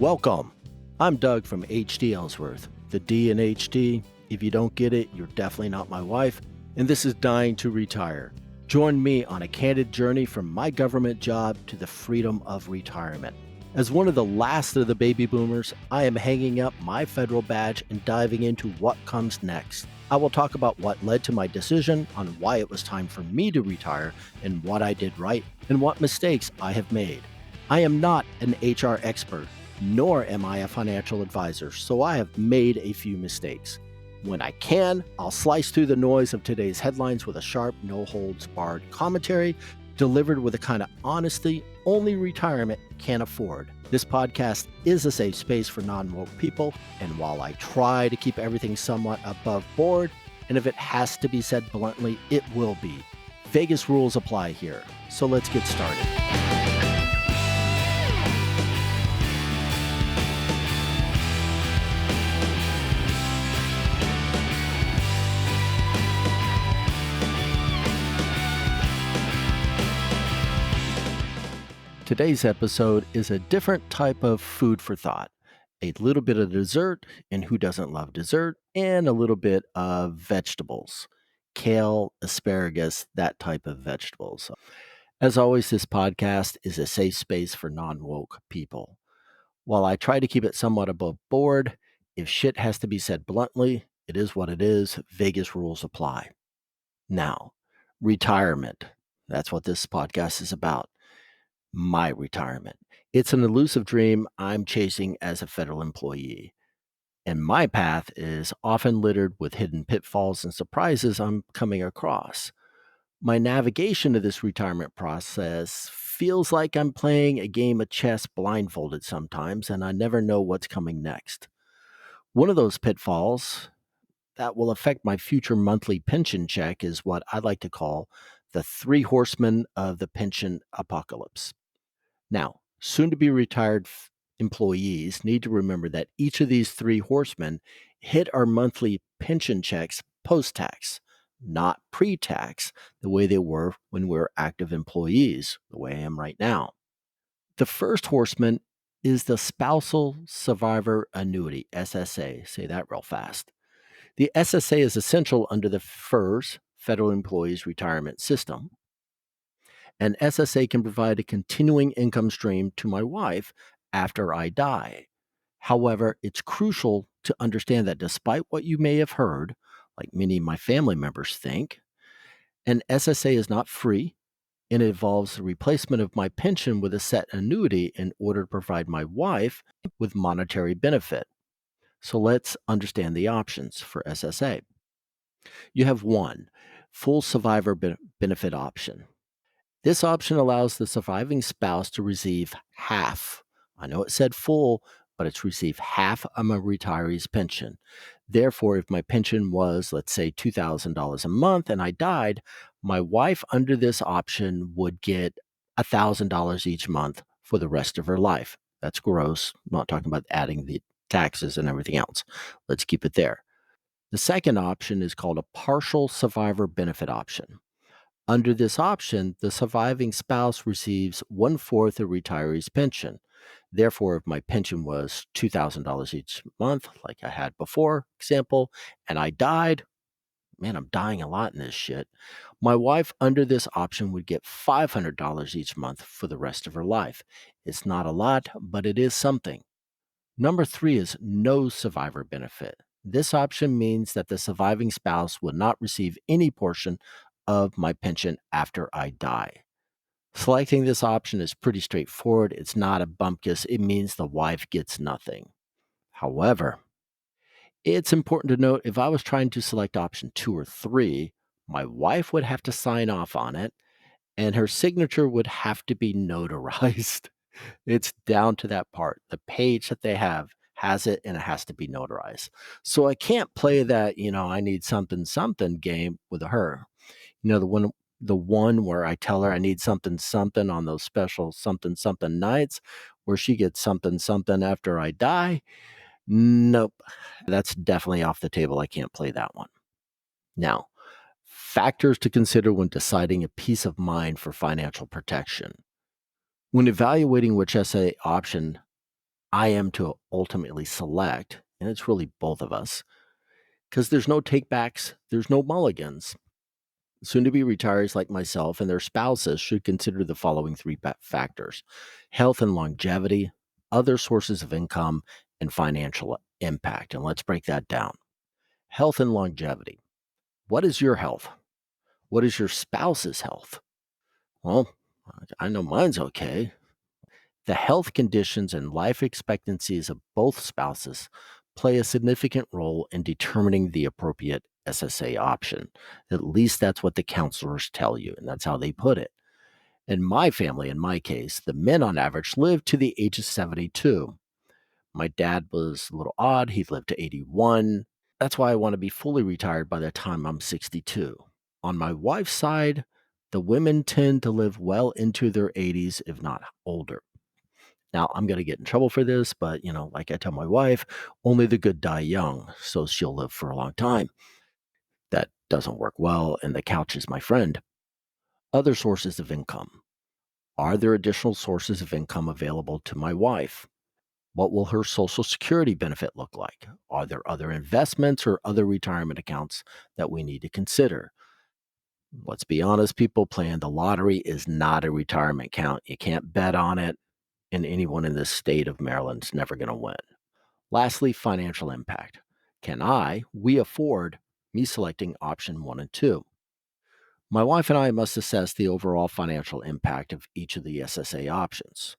Welcome. I'm Doug from HD Ellsworth. The D in HD, if you don't get it, you're definitely not my wife, and this is Dying to Retire. Join me on a candid journey from my government job to the freedom of retirement. As one of the last of the baby boomers, I am hanging up my federal badge and diving into what comes next. I will talk about what led to my decision, on why it was time for me to retire, and what I did right, and what mistakes I have made. I am not an HR expert, nor am I a financial advisor, so I have made a few mistakes. When I can, I'll slice through the noise of today's headlines with a sharp, no-holds-barred commentary delivered with the kind of honesty only retirement can afford. This podcast is a safe space for non-woke people, and while I try to keep everything somewhat above board, and if it has to be said bluntly, it will be. Vegas rules apply here, so let's get started. Today's episode is a different type of food for thought. A little bit of dessert, and who doesn't love dessert, and a little bit of vegetables. Kale, asparagus, that type of vegetables. As always, this podcast is a safe space for non-woke people. While I try to keep it somewhat above board, if shit has to be said bluntly, it is what it is. Vegas rules apply. Now, retirement. That's what this podcast is about. My retirement. It's an elusive dream I'm chasing as a federal employee, and my path is often littered with hidden pitfalls and surprises I'm coming across. My navigation of this retirement process feels like I'm playing a game of chess blindfolded sometimes, and I never know what's coming next. One of those pitfalls that will affect my future monthly pension check is what I like to call the three horsemen of the pension apocalypse. Now, soon to be retired employees need to remember that each of these three horsemen hit our monthly pension checks post-tax, not pre-tax, the way they were when we were active employees, the way I am right now. The first horseman is the Spousal Survivor Annuity, SSA. Say that real fast. The SSA is essential under the FERS, Federal Employees Retirement System. And SSA can provide a continuing income stream to my wife after I die. However, it's crucial to understand that despite what you may have heard, like many of my family members think, an SSA is not free and it involves the replacement of my pension with a set annuity in order to provide my wife with monetary benefit. So let's understand the options for SSA. You have one, full survivor benefit option. This option allows the surviving spouse to receive half. I know it said full, but it's receive half of my retiree's pension. Therefore, if my pension was, let's say, $2,000 a month and I died, my wife under this option would get $1,000 each month for the rest of her life. That's gross. I'm not talking about adding the taxes and everything else. Let's keep it there. The second option is called a partial survivor benefit option. Under this option, the surviving spouse receives 1/4 of retiree's pension. Therefore, if my pension was $2,000 each month, like I had before, example, and I died, man, I'm dying a lot in this shit. My wife under this option would get $500 each month for the rest of her life. It's not a lot, but it is something. Number 3 is no survivor benefit. This option means that the surviving spouse will not receive any portion of my pension after I die. Selecting this option is pretty straightforward. It's not a bumpkiss. It means the wife gets nothing. However, it's important to note if I was trying to select option 2 or 3, my wife would have to sign off on it and her signature would have to be notarized. It's down to that part. The page that they have has it and it has to be notarized. So I can't play that, I need something something game with her. The one where I tell her I need something something on those special something something nights where she gets something something after I die. Nope. That's definitely off the table. I can't play that one. Now, factors to consider when deciding a peace of mind for financial protection. When evaluating which SA option I am to ultimately select, and it's really both of us, because there's no takebacks, there's no mulligans. Soon to be retirees like myself and their spouses should consider the following three factors: health and longevity, other sources of income, and financial impact. And let's break that down. Health and longevity. What is your health? What is your spouse's health? Well, I know mine's okay. The health conditions and life expectancies of both spouses play a significant role in determining the appropriate SSA option. At least that's what the counselors tell you, and that's how they put it. In my family, in my case, the men on average lived to the age of 72. My dad was a little odd. He lived to 81. That's why I want to be fully retired by the time I'm 62. On my wife's side, the women tend to live well into their 80s, if not older. Now, I'm going to get in trouble for this, but like I tell my wife, only the good die young, so she'll live for a long time. That doesn't work well, and the couch is my friend. Other sources of income. Are there additional sources of income available to my wife? What will her Social Security benefit look like? Are there other investments or other retirement accounts that we need to consider? Let's be honest, people, playing the lottery is not a retirement account. You can't bet on it, and anyone in this state of Maryland's never going to win. Lastly, financial impact. We afford me selecting option one and two? My wife and I must assess the overall financial impact of each of the SSA options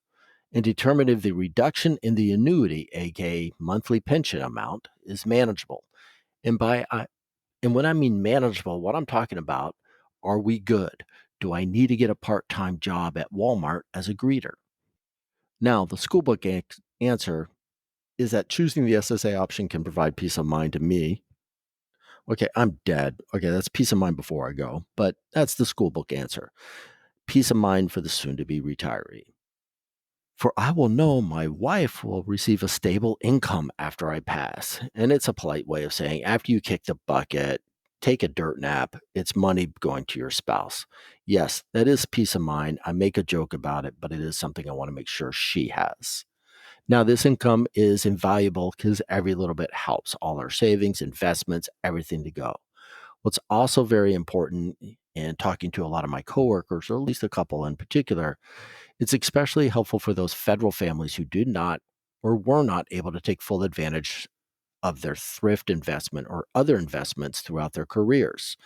and determine if the reduction in the annuity, aka monthly pension amount, is manageable. And and when I mean manageable, what I'm talking about, are we good? Do I need to get a part-time job at Walmart as a greeter? Now, the school book answer is that choosing the SSA option can provide peace of mind to me. Okay, I'm dead. Okay, that's peace of mind before I go, but that's the school book answer. Peace of mind for the soon to be retiree. For I will know my wife will receive a stable income after I pass. And it's a polite way of saying after you kick the bucket, take a dirt nap, it's money going to your spouse. Yes, that is peace of mind. I make a joke about it, but it is something I want to make sure she has. Now, this income is invaluable because every little bit helps. All our savings, investments, everything to go. What's also very important in talking to a lot of my coworkers, or at least a couple in particular, it's especially helpful for those federal families who did not or were not able to take full advantage of their thrift investment or other investments throughout their careers.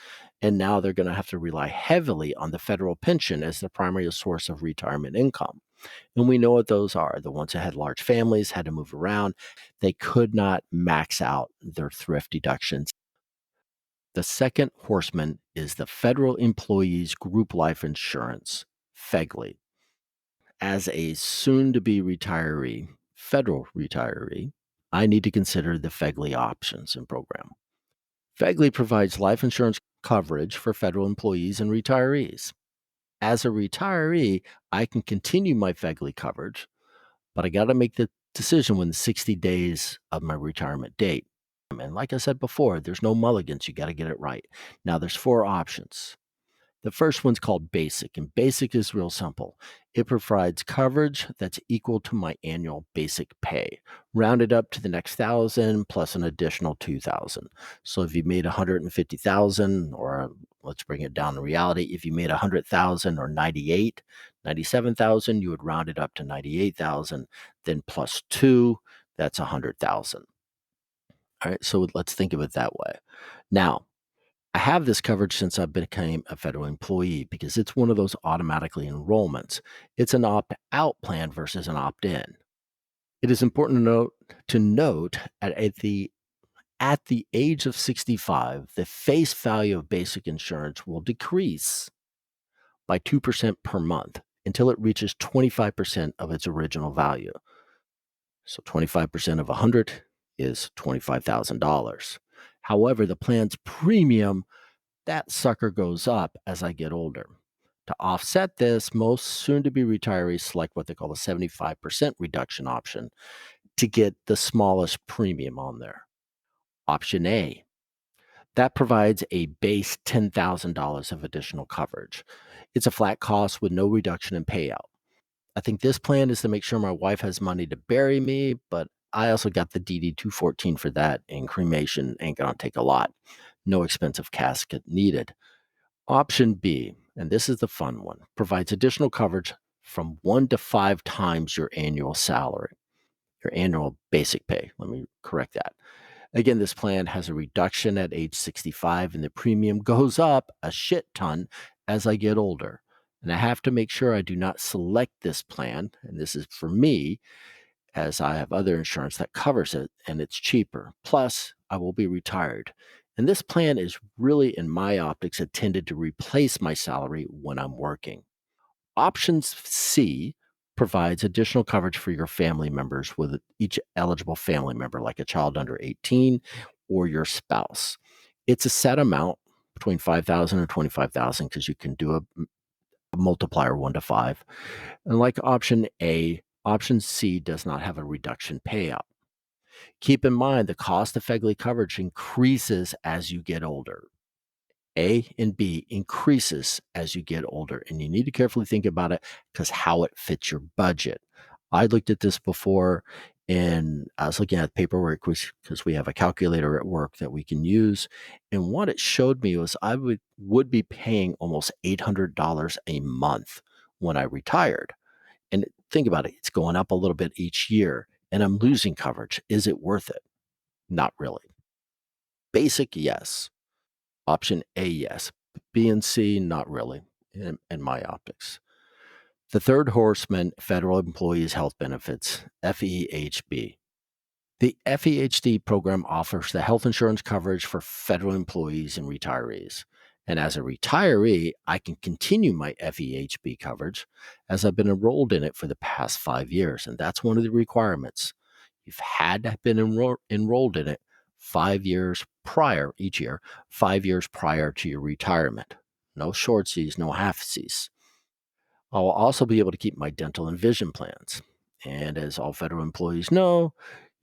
And now they're going to have to rely heavily on the federal pension as the primary source of retirement income. And we know what those are. The ones that had large families, had to move around, they could not max out their thrift deductions. The second horseman is the Federal Employees Group Life Insurance, FEGLI. As a soon to be retiree, federal retiree, I need to consider the FEGLI options and program. FEGLI provides life insurance coverage for federal employees and retirees. As a retiree, I can continue my FEGLI coverage, but I got to make the decision within 60 days of my retirement date. And like I said before, there's no mulligans. You got to get it right. Now, there's four options. The first one's called Basic, and Basic is real simple. It provides coverage that's equal to my annual basic pay, rounded up to the next 1,000 plus an additional 2,000. So if you made 150,000, or let's bring it down to reality, if you made 100,000 or 97,000, you would round it up to 98,000, then plus two, that's 100,000. All right, so let's think of it that way. Now, I have this coverage since I became a federal employee because it's one of those automatically enrollments. It's an opt-out plan versus an opt-in. It is important to note at the age of 65, the face value of basic insurance will decrease by 2% per month until it reaches 25% of its original value. So 25% of 100 is $25,000. However, the plan's premium, that sucker goes up as I get older. To offset this, most soon to be retirees select what they call a 75% reduction option to get the smallest premium on there. Option A, that provides a base $10,000 of additional coverage. It's a flat cost with no reduction in payout. I think this plan is to make sure my wife has money to bury me, but I also got the DD 214 for that, and cremation ain't gonna take a lot. No expensive casket needed. Option B, and this is the fun one, provides additional coverage from 1 to 5 times your annual salary, your annual basic pay. Let me correct that. Again, this plan has a reduction at age 65, and the premium goes up a shit ton as I get older. And I have to make sure I do not select this plan, and this is for me, as I have other insurance that covers it and it's cheaper. Plus, I will be retired. And this plan is really, in my optics, intended to replace my salary when I'm working. Option C provides additional coverage for your family members with each eligible family member, like a child under 18 or your spouse. It's a set amount between 5,000 and 25,000 because you can do a multiplier 1 to 5. And like option A, option C does not have a reduction payout. Keep in mind the cost of FEGLI coverage increases as you get older. A and B increases as you get older, and you need to carefully think about it because how it fits your budget. I looked at this before, and I was looking at paperwork because we have a calculator at work that we can use. And what it showed me was I would be paying almost $800 a month when I retired. And think about it, it's going up a little bit each year, and I'm losing coverage. Is it worth it? Not really. Basic, yes. Option A, yes. B and C, not really, in my optics. The third horseman, federal employees' health benefits, FEHB. The FEHD program offers the health insurance coverage for federal employees and retirees. And as a retiree, I can continue my FEHB coverage as I've been enrolled in it for the past 5 years. And that's one of the requirements. You've had to have been enrolled in it 5 years prior, each year, 5 years prior to your retirement. No shortsies, no halfsies. I'll also be able to keep my dental and vision plans. And as all federal employees know,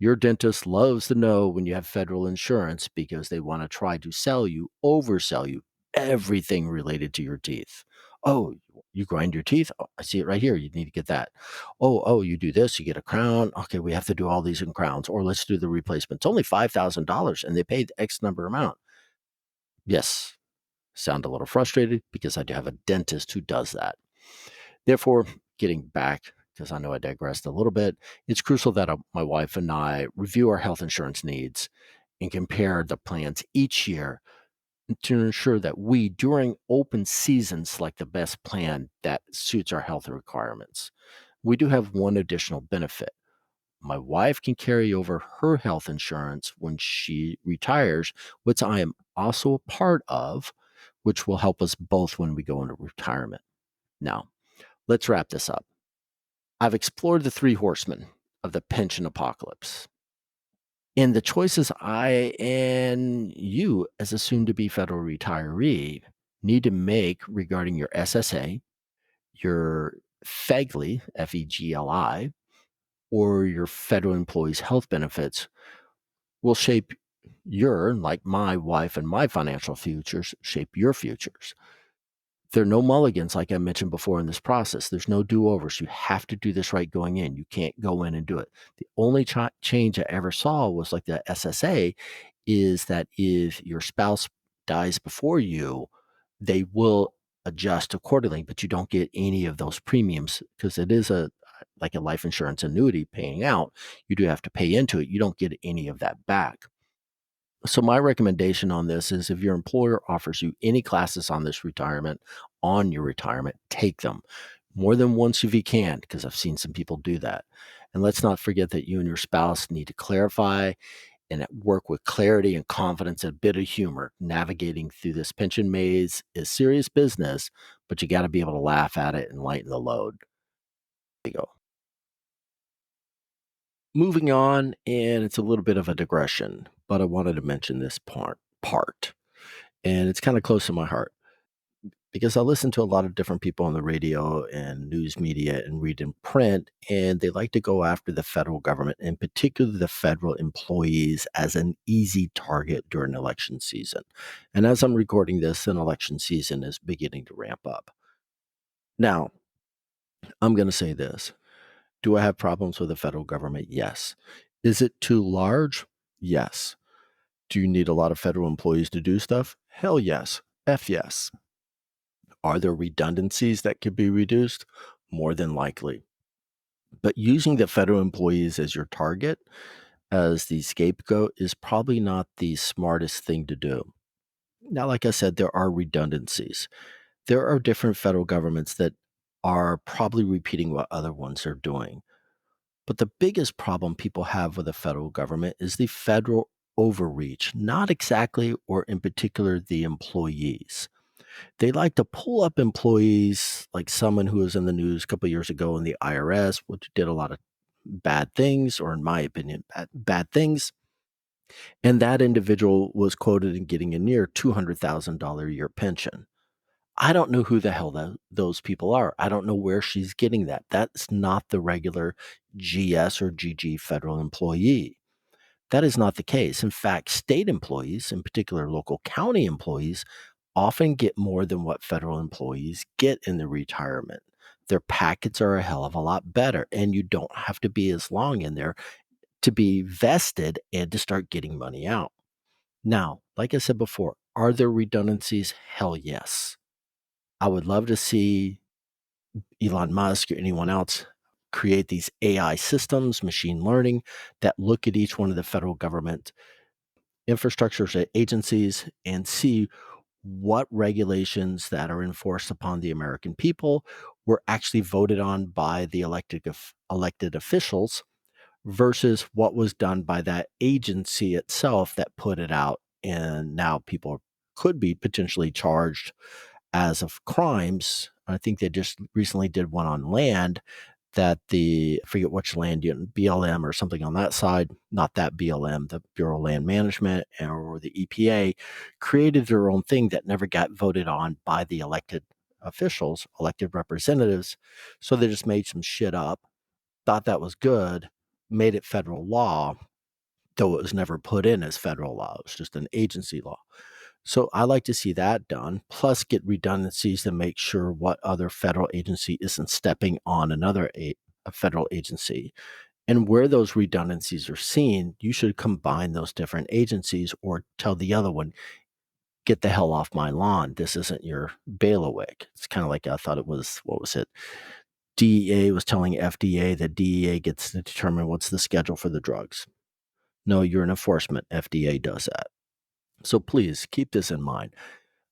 your dentist loves to know when you have federal insurance because they want to try to sell you, oversell you everything related to your teeth. Oh, you grind your teeth? Oh, I see it right here. You need to get that. Oh, you do this, you get a crown. Okay, we have to do all these in crowns, or let's do the replacement. It's only $5,000 and they paid X number amount. Yes, sound a little frustrated because I do have a dentist who does that. Therefore, getting back, because I know I digressed a little bit, it's crucial that my wife and I review our health insurance needs and compare the plans each year to ensure that we, during open season, select the best plan that suits our health requirements. We do have one additional benefit. My wife can carry over her health insurance when she retires, which I am also a part of, which will help us both when we go into retirement. Now, let's wrap this up. I've explored the three horsemen of the pension apocalypse and the choices I and you, as a soon to be federal retiree, need to make regarding your SSA, your FEGLI, FEGLI, or your federal employees' health benefits will shape your, like my wife and my financial futures, shape your futures. There are no mulligans, like I mentioned before in this process. There's no do-overs. You have to do this right going in. You can't go in and do it. The only change I ever saw was like the SSA is that if your spouse dies before you, they will adjust accordingly, but you don't get any of those premiums because it is like a life insurance annuity paying out. You do have to pay into it. You don't get any of that back. So my recommendation on this is if your employer offers you any classes on this retirement, on your retirement, take them more than once if you can, because I've seen some people do that. And let's not forget that you and your spouse need to clarify and work with clarity and confidence and a bit of humor. Navigating through this pension maze is serious business, but you got to be able to laugh at it and lighten the load. There you go. Moving on, and it's a little bit of a digression, but I wanted to mention this part. And it's kind of close to my heart because I listen to a lot of different people on the radio and news media and read in print, and they like to go after the federal government, in particular the federal employees, as an easy target during election season. And as I'm recording this, an election season is beginning to ramp up. Now, I'm going to say this. Do I have problems with the federal government? Yes. Is it too large? Yes. Do you need a lot of federal employees to do stuff? Hell yes. F yes. Are there redundancies that could be reduced? More than likely. But using the federal employees as your target, as the scapegoat, is probably not the smartest thing to do. Now, like I said, there are redundancies. There are different federal governments that are probably repeating what other ones are doing. But the biggest problem people have with the federal government is the federal overreach, not exactly or in particular the employees. They like to pull up employees like someone who was in the news a couple of years ago in the IRS, which did a lot of bad things, or in my opinion, bad things. And that individual was quoted in getting a near $200,000 a year pension. I don't know who the hell those people are. I don't know where she's getting that. That's not the regular GS or GG federal employee. That is not the case. In fact, state employees, in particular local county employees, often get more than what federal employees get in the retirement. Their packets are a hell of a lot better, and you don't have to be as long in there to be vested and to start getting money out. Now, like I said before, are there redundancies? Hell yes. I would love to see Elon Musk or anyone else create these AI systems, machine learning, that look at each one of the federal government infrastructures and agencies and see what regulations that are enforced upon the American people were actually voted on by the elected officials versus what was done by that agency itself that put it out. And now people could be potentially charged as of crimes. I think they just recently did one on land that I forget which land, BLM or something on that side, not that BLM, the Bureau of Land Management or the EPA, created their own thing that never got voted on by the elected officials, elected representatives. So they just made some shit up, thought that was good, made it federal law, though it was never put in as federal law. It was just an agency law. So I like to see that done, plus get redundancies to make sure what other federal agency isn't stepping on a federal agency. And where those redundancies are seen, you should combine those different agencies or tell the other one, get the hell off my lawn. This isn't your bailiwick. It's kind of like I thought it was, what was it? DEA was telling FDA that DEA gets to determine what's the schedule for the drugs. No, you're an enforcement. FDA does that. So please keep this in mind.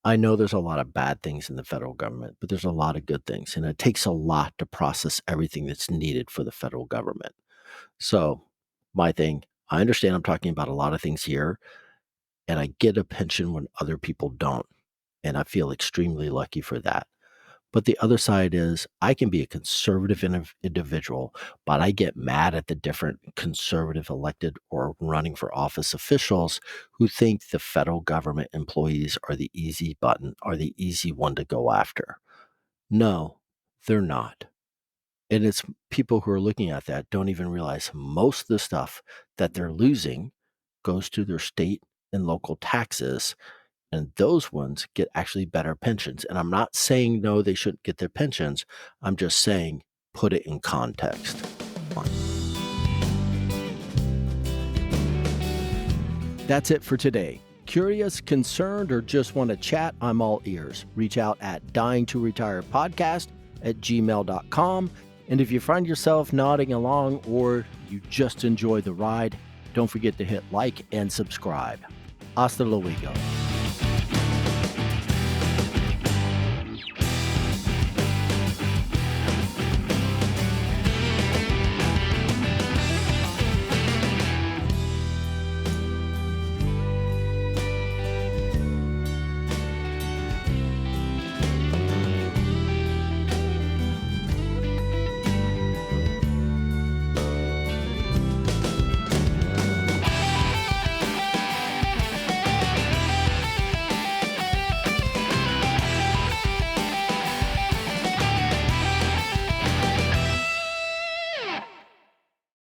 I know there's a lot of bad things in the federal government, but there's a lot of good things, and it takes a lot to process everything that's needed for the federal government. So, my thing, I understand I'm talking about a lot of things here, and I get a pension when other people don't, and I feel extremely lucky for that. But the other side is I can be a conservative individual, but I get mad at the different conservative elected or running for office officials who think the federal government employees are the easy button, are the easy one to go after. No, they're not. And it's people who are looking at that don't even realize most of the stuff that they're losing goes to their state and local taxes, and those ones get actually better pensions. And I'm not saying no, they shouldn't get their pensions. I'm just saying put it in context. That's it for today. Curious, concerned, or just want to chat? I'm all ears. Reach out at dyingtoretirepodcast@gmail.com. And if you find yourself nodding along or you just enjoy the ride, don't forget to hit like and subscribe. Hasta luego.